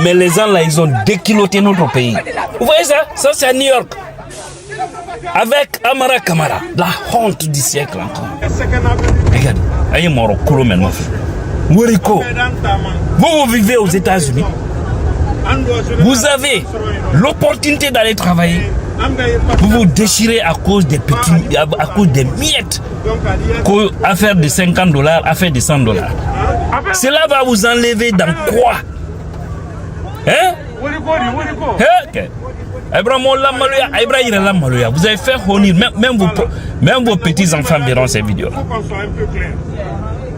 Mais les gens là, ils ont déculotté notre pays. Vous voyez ça? Ça c'est à New York. Avec Amara Kamara, la honte du siècle encore. Regarde, aïe moro kulo men mafi. Moriko. Vous vivez aux États-Unis. Vous avez l'opportunité d'aller travailler. Vous vous déchirez à cause des petits, à cause des miettes. Affaire de $50, affaire de $100. Cela va vous enlever dans quoi? Hein? Vous avez fait honir, même vos petits-enfants verront ces vidéos.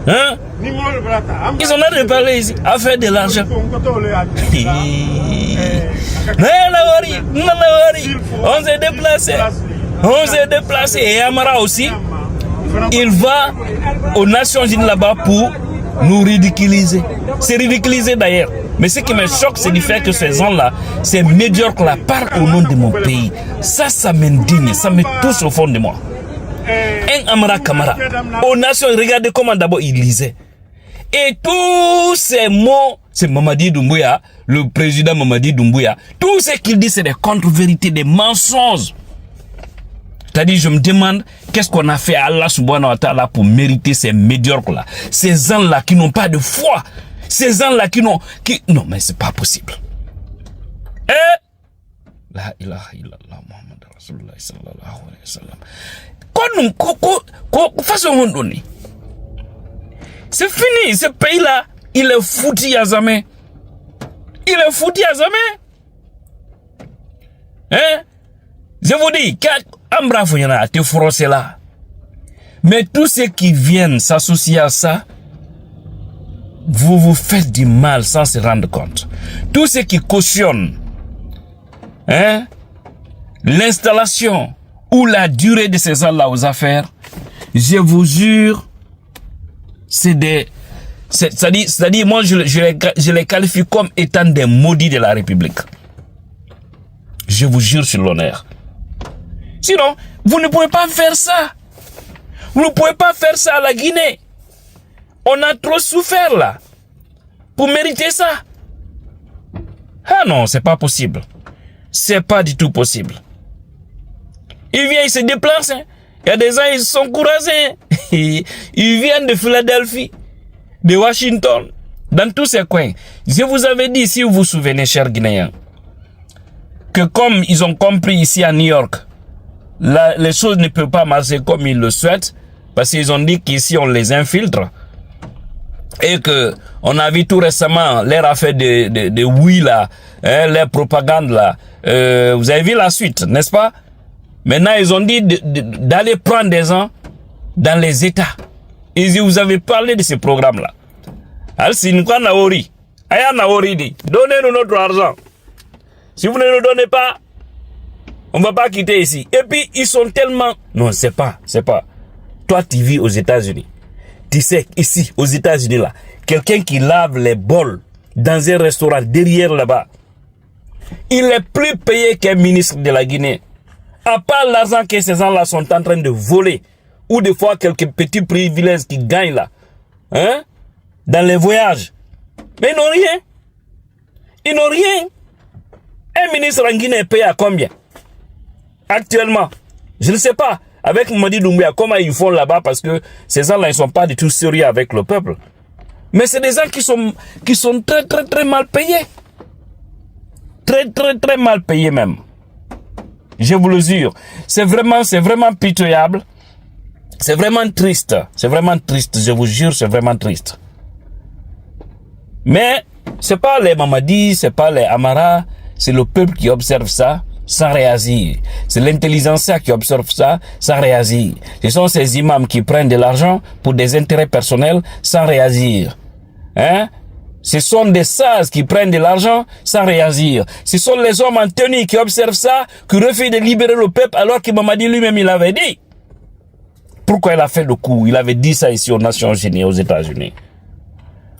Hein? Ils ont l'air de parler ici, à faire de l'argent. On s'est déplacé. On s'est déplacé. Et Amara aussi, il va aux Nations Unies là-bas pour nous ridiculiser. C'est ridiculisé d'ailleurs. Mais ce qui me choque, c'est du fait que ces gens-là, ces médiocres-là, parlent au nom de mon pays. Ça m'indigne, ça me touche au fond de moi. Un Amara Kamara, aux Nations, regardez comment d'abord il lisait. Et tous ces mots, c'est Mamadi Doumbouya, le président Mamadi Doumbouya, tout ce qu'il dit, c'est des contre-vérités, des mensonges. C'est-à-dire, je me demande, qu'est-ce qu'on a fait à Allah subhanahu wa ta'ala pour mériter ces médiocres-là, ces gens-là qui n'ont pas de foi, ces gens-là qui n'ont... Non, mais c'est pas possible. La ilaha illallah Muhammad Rasulullah sallallahu alayhi wa sallam. C'est fini, ce pays-là, il est foutu à jamais. Il est foutu à jamais. Hein? Je vous dis, Ambra Fouyana, te froissé là. Mais tous ceux qui viennent s'associer à ça, vous vous faites du mal sans se rendre compte. Tous ceux qui cautionnent, hein, l'installation ou la durée de ces gens-là aux affaires, je vous jure, c'est-à-dire, moi, je les qualifie comme étant des maudits de la République. Je vous jure sur l'honneur. Sinon, vous ne pouvez pas faire ça. Vous ne pouvez pas faire ça à la Guinée. On a trop souffert là pour mériter ça. Ah non, c'est pas possible. C'est pas du tout possible. Ils viennent, ils se déplacent. Hein. Il y a des gens, ils sont courageux. Ils viennent de Philadelphie, de Washington, dans tous ces coins. Je vous avais dit, si vous vous souvenez, chers Guinéens, que comme ils ont compris ici à New York, les choses ne peuvent pas marcher comme ils le souhaitent, parce qu'ils ont dit qu'ici on les infiltre. Et que on a vu tout récemment leur affaire de oui là, hein, leur propagande là. Vous avez vu la suite, n'est-ce pas? Maintenant ils ont dit d'aller prendre des gens dans les États. Et vous avez parlé de ce programme là. Alors si nous avons Naori, donnez-nous notre argent. Si vous ne nous donnez pas, on va pas quitter ici. Et puis ils sont tellement... Non, c'est pas. Toi tu vis aux États-Unis. Tu sais, ici, aux États-Unis, là, quelqu'un qui lave les bols dans un restaurant derrière là-bas, il est plus payé qu'un ministre de la Guinée. À part l'argent que ces gens-là sont en train de voler, ou des fois quelques petits privilèges qu'ils gagnent là, hein, dans les voyages. Mais ils n'ont rien. Ils n'ont rien. Un ministre en Guinée est payé à combien? Actuellement, je ne sais pas. Avec Mamadi Doumbouya, comment ils font là-bas, parce que ces gens-là, ils ne sont pas du tout sérieux avec le peuple. Mais c'est des gens qui sont très, très, très mal payés. Très, très, très mal payés même. Je vous le jure. C'est vraiment pitoyable. C'est vraiment triste. C'est vraiment triste, je vous jure, c'est vraiment triste. Mais, c'est pas les Mamadi, c'est pas les Amara, c'est le peuple qui observe ça sans réagir. C'est l'intelligentsia qui observe ça sans réagir. Ce sont ces imams qui prennent de l'argent pour des intérêts personnels sans réagir. Hein? Ce sont des sages qui prennent de l'argent sans réagir. Ce sont les hommes en tenue qui observent ça, qui refusent de libérer le peuple alors que Mamadi lui-même il avait dit. Pourquoi il a fait le coup? Il avait dit ça ici aux Nations Unies, aux États-Unis.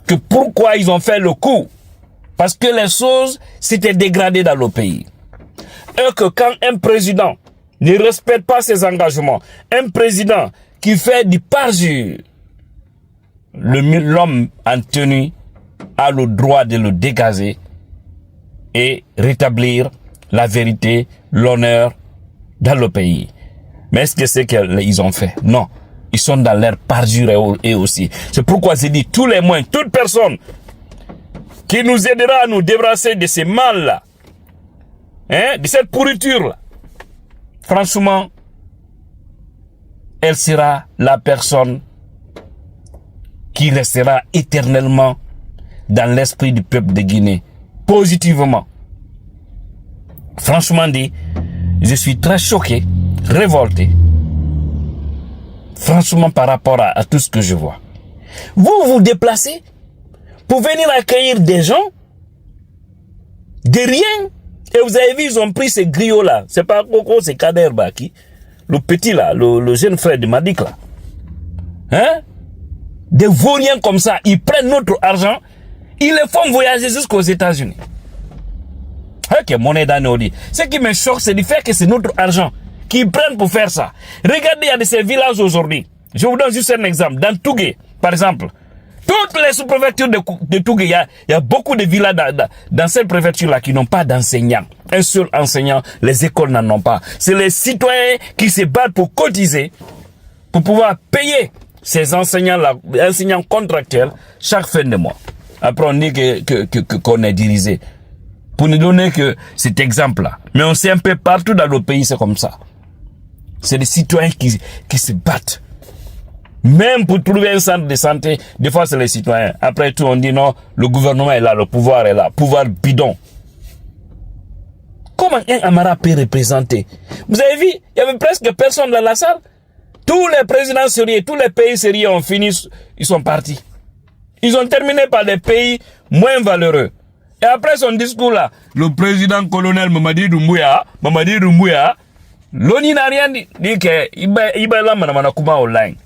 Que pourquoi ils ont fait le coup? Parce que les choses s'étaient dégradées dans le pays. Et que quand un président ne respecte pas ses engagements, un président qui fait du parjure, l'homme en tenue a le droit de le dégazer et rétablir la vérité, l'honneur dans le pays. Mais est-ce que c'est qu'ils ont fait? Non. Ils sont dans leur parjure et aussi. C'est pourquoi j'ai dit tous les moyens, toute personne qui nous aidera à nous débarrasser de ces mal-là, de cette pourriture-là, franchement, elle sera la personne qui restera éternellement dans l'esprit du peuple de Guinée, positivement. Franchement dit, je suis très choqué, révolté, franchement par rapport à tout ce que je vois. Vous vous déplacez pour venir accueillir des gens de rien. Et vous avez vu, ils ont pris ces griots-là. C'est pas Coco, c'est Kader Baki. Le petit là, le jeune frère de Madik là. Hein? Des vauriens comme ça, ils prennent notre argent, ils les font voyager jusqu'aux États-Unis. Ok, monnaie d'Anodi. Ce qui me choque, c'est du fait que c'est notre argent qu'ils prennent pour faire ça. Regardez, il y a de ces villages aujourd'hui. Je vous donne juste un exemple. Dans Tougué, par exemple, toutes les sous-préfectures de Tougué, il y a beaucoup de villages dans cette préfecture-là qui n'ont pas d'enseignants. Un seul enseignant, les écoles n'en ont pas. C'est les citoyens qui se battent pour cotiser, pour pouvoir payer ces enseignants-là, enseignants contractuels, chaque fin de mois. Après, on dit qu'on est dirigé. Pour nous donner que cet exemple-là. Mais on sait un peu partout dans le pays, c'est comme ça. C'est des citoyens qui se battent. Même pour trouver un centre de santé, des fois c'est les citoyens. Après tout, on dit non, le gouvernement est là, le pouvoir est là. Pouvoir bidon. Comment un Amara peut représenter? Vous avez vu, il y avait presque personne dans la salle. Tous les présidents sérieux, tous les pays sérieux ont fini, ils sont partis. Ils ont terminé par des pays moins valeureux. Et après son discours là, le président colonel Mamadi Doumbouya, l'ONU n'a rien dit qu'il va là manakuma online.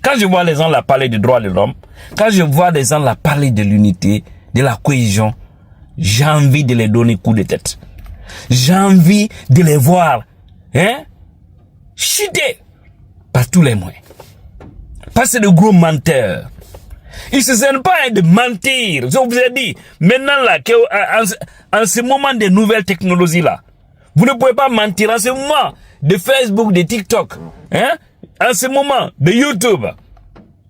Quand je vois les gens là parler des droits de l'homme, quand je vois les gens là parler de l'unité, de la cohésion, j'ai envie de les donner coup de tête. J'ai envie de les voir, chuter par tous les moyens. Parce que c'est de gros menteurs. Ils se sentent pas de mentir. Je vous ai dit, maintenant là, en ce moment des nouvelles technologies là, vous ne pouvez pas mentir. En ce moment de Facebook, de TikTok, en ce moment de YouTube,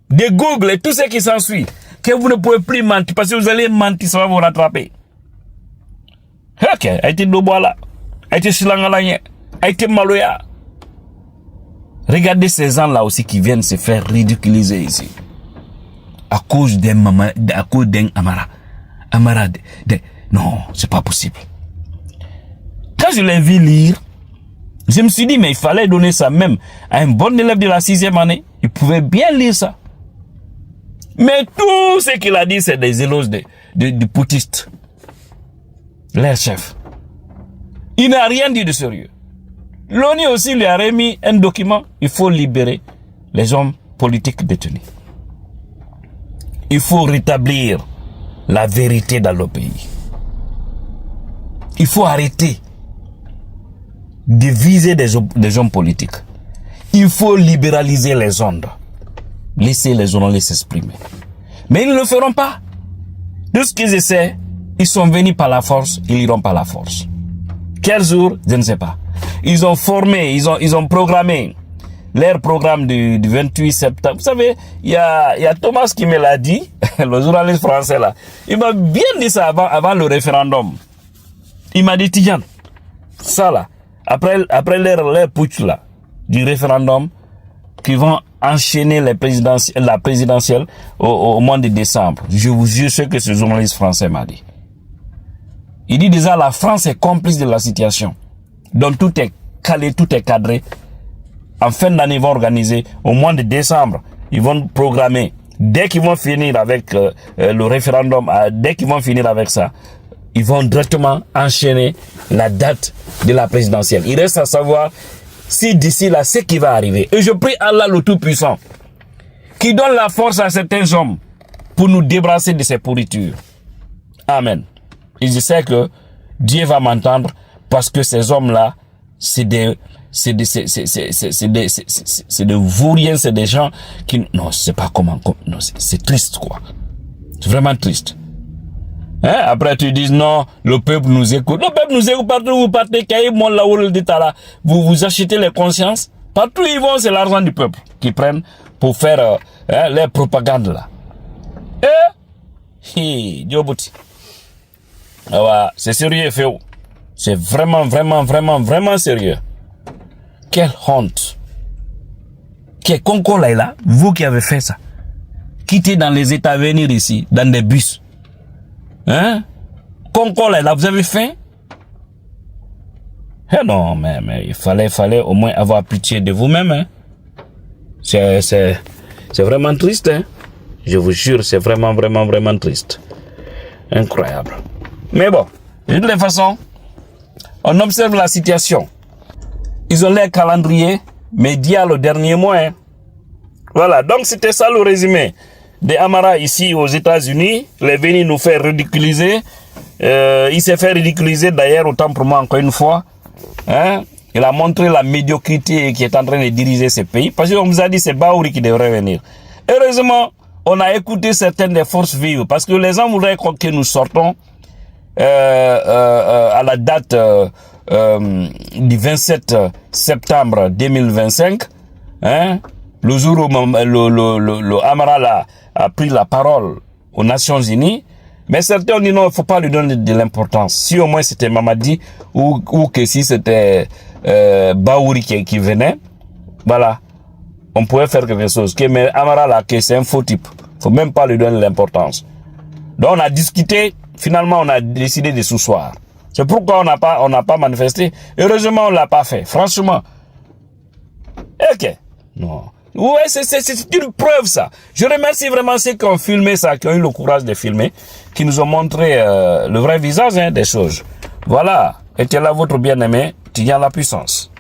de Google et tout ce qui s'ensuit, que vous ne pouvez plus mentir parce que vous allez mentir, ça va vous rattraper. Ok, a été Doboala, a été Silangalanye, a été Maloya. Regardez ces gens là aussi qui viennent se faire ridiculiser ici. À cause d'un Amara. Non, c'est pas possible. Quand je l'ai vu lire, je me suis dit, mais il fallait donner ça même à un bon élève de la 6e année. Il pouvait bien lire ça. Mais tout ce qu'il a dit, c'est des éloges de poutistes. Leur chef. Il n'a rien dit de sérieux. L'ONU aussi lui a remis un document. Il faut libérer les hommes politiques détenus. Il faut rétablir la vérité dans le pays. Il faut arrêter de viser des hommes politiques. Il faut libéraliser les ondes. Laisser les journalistes s'exprimer. Mais ils ne le feront pas. De ce qu'ils essaient, ils sont venus par la force, ils iront par la force. Quel jour? Je ne sais pas. Ils ont formé, ils ont programmé leur programme du 28 septembre. Vous savez, il y a Thomas qui me l'a dit, le journaliste français là. Il m'a bien dit ça avant le référendum. Il m'a dit, Tijan, ça là, après leur putsch là, du référendum, qui vont enchaîner la présidentielle au mois de décembre. Je vous jure ce que ce journaliste français m'a dit. Il dit déjà la France est complice de la situation. Donc tout est calé, tout est cadré. En fin d'année, ils vont organiser au mois de décembre. Ils vont programmer. Dès qu'ils vont finir avec le référendum, dès qu'ils vont finir avec ça, ils vont directement enchaîner la date de la présidentielle. Il reste à savoir si d'ici là, ce qui va arriver. Et je prie Allah le Tout-Puissant, qui donne la force à certains hommes pour nous débarrasser de ces pourritures. Amen. Et je sais que Dieu va m'entendre parce que ces hommes-là, c'est des c'est des vauriens, c'est des gens qui, non, c'est pas comment, non, c'est triste, quoi. C'est vraiment triste. Hein? Après, tu dis non, le peuple nous écoute. Le peuple nous écoute partout où vous partez, vous achetez les consciences. Partout où ils vont, c'est l'argent du peuple qu'ils prennent pour faire les propagandes là. C'est sérieux, Féo. C'est vraiment, vraiment, vraiment, vraiment sérieux. Quelle honte. Quel concours là, vous qui avez fait ça. Quittez dans les États, venir ici, dans des bus. Hein? Concours là, vous avez faim? Eh non, mais il fallait au moins avoir pitié de vous-même. Hein? C'est vraiment triste. Hein? Je vous jure, c'est vraiment, vraiment, vraiment triste. Incroyable. Mais bon, de toutes les façons, on observe la situation. Ils ont leur calendrier média le dernier mois. Hein? Voilà, donc c'était ça le résumé de Amara ici aux États-Unis. Il est venu nous faire ridiculiser. Il s'est fait ridiculiser d'ailleurs, autant pour moi encore une fois. Hein? Il a montré la médiocrité qui est en train de diriger ce pays. Parce qu'on vous a dit c'est Baouri qui devrait venir. Heureusement, on a écouté certaines des forces vives. Parce que les gens voudraient que nous sortons à la date du 27 septembre 2025. Hein? Le jour où le Amara a pris la parole aux Nations Unies. Mais certains ont dit non, il ne faut pas lui donner de l'importance. Si au moins c'était Mamadi ou que si c'était Baouri qui venait, voilà, on pouvait faire quelque chose. Mais Amara là, c'est un faux type. Il ne faut même pas lui donner l'importance. Donc on a discuté, finalement on a décidé de s'asseoir. C'est pourquoi on n'a pas manifesté. Heureusement on l'a pas fait. Franchement. Ok. Non. Ouais, c'est une preuve ça. Je remercie vraiment ceux qui ont filmé ça, qui ont eu le courage de filmer, qui nous ont montré le vrai visage des choses. Voilà. Et tu es là votre bien-aimé, tu viens la puissance.